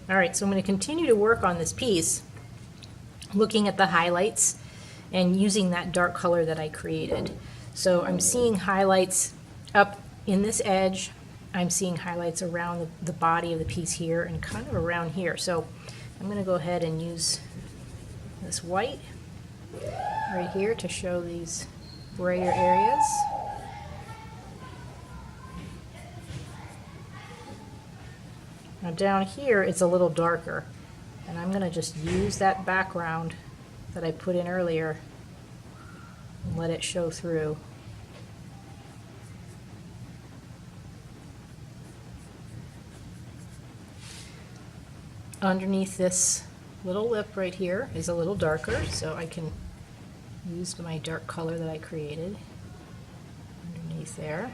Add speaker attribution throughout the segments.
Speaker 1: All right, so I'm going to continue to work on this piece, looking at the highlights and using that dark color that I created. So I'm seeing highlights up in this edge. I'm seeing highlights around the body of the piece here and kind of around here. So I'm going to go ahead and use this white right here to show these brighter areas. Now down here it's a little darker, and I'm going to just use that background that I put in earlier and let it show through. Underneath this little lip right here is a little darker, so I can use my dark color that I created underneath there.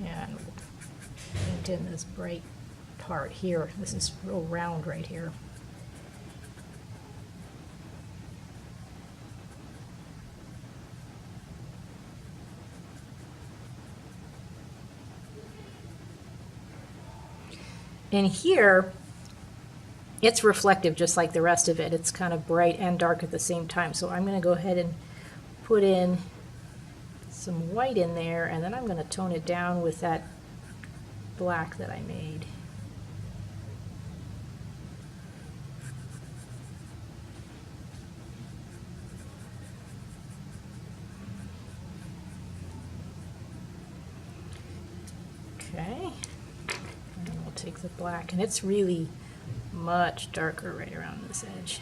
Speaker 1: And paint in this bright part here. This is real round right here. And here, it's reflective just like the rest of it. It's kind of bright and dark at the same time. So I'm going to go ahead and put in some white in there, and then I'm going to tone it down with that black that I made. Okay, and we'll take the black, and it's really much darker right around this edge.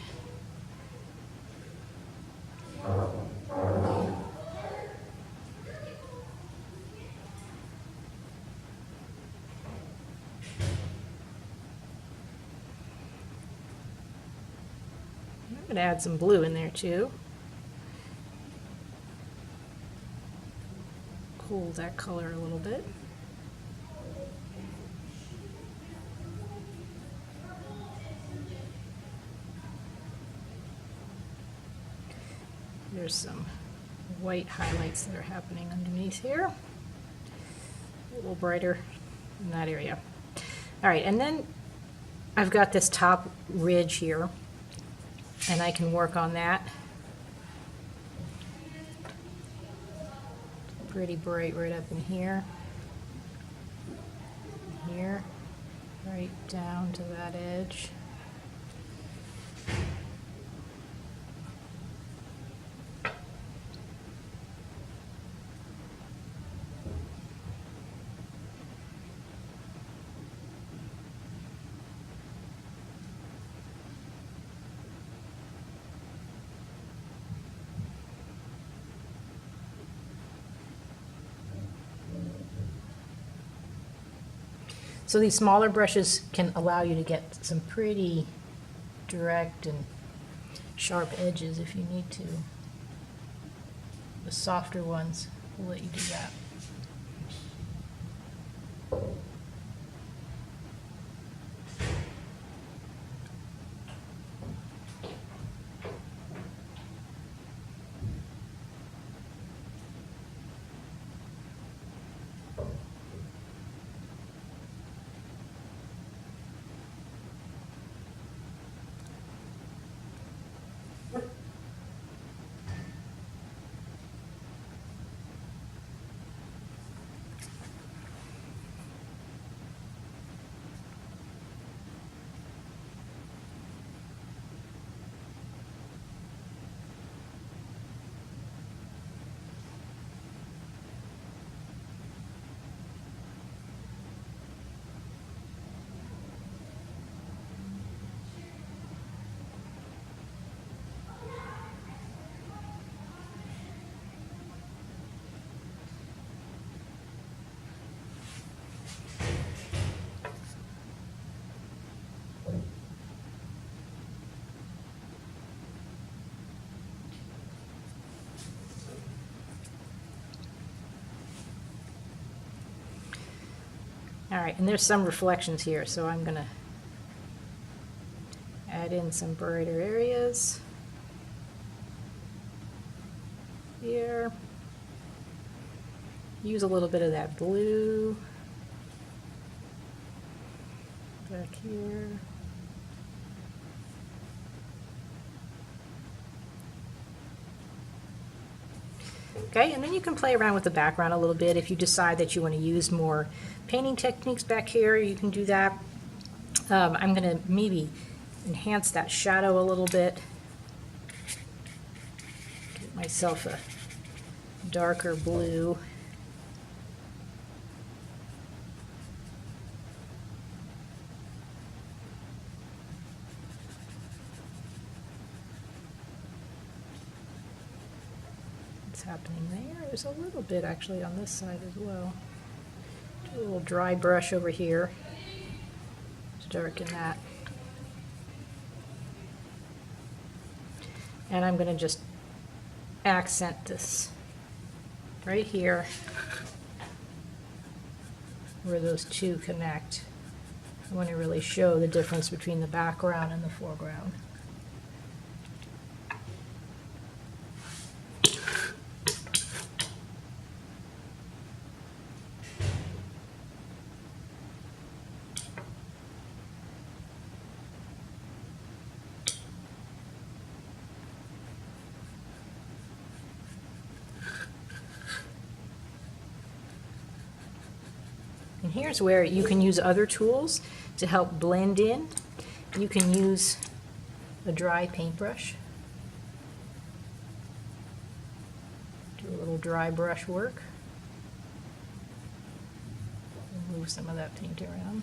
Speaker 1: I'm going to add some blue in there too. Cool that color a little bit. There's some white highlights that are happening underneath here. A little brighter in that area. All right, and then I've got this top ridge here, and I can work on that. Pretty bright right up in here. Here, right down to that edge. So these smaller brushes can allow you to get some pretty direct and sharp edges if you need to. The softer ones will let you do that. All right, and there's some reflections here, so I'm gonna add in some brighter areas here. Use a little bit of that blue back here. Okay, and then you can play around with the background a little bit. If you decide that you want to use more painting techniques back here, you can do that. I'm going to maybe enhance that shadow a little bit. Get myself a darker blue. What's happening there? There's a little bit actually on this side as well. Do a little dry brush over here to darken that. And I'm going to just accent this right here where those two connect. I want to really show the difference between the background and the foreground. And here's where you can use other tools to help blend in. You can use a dry paintbrush. Do a little dry brush work. Move some of that paint around.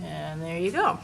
Speaker 1: And there you go.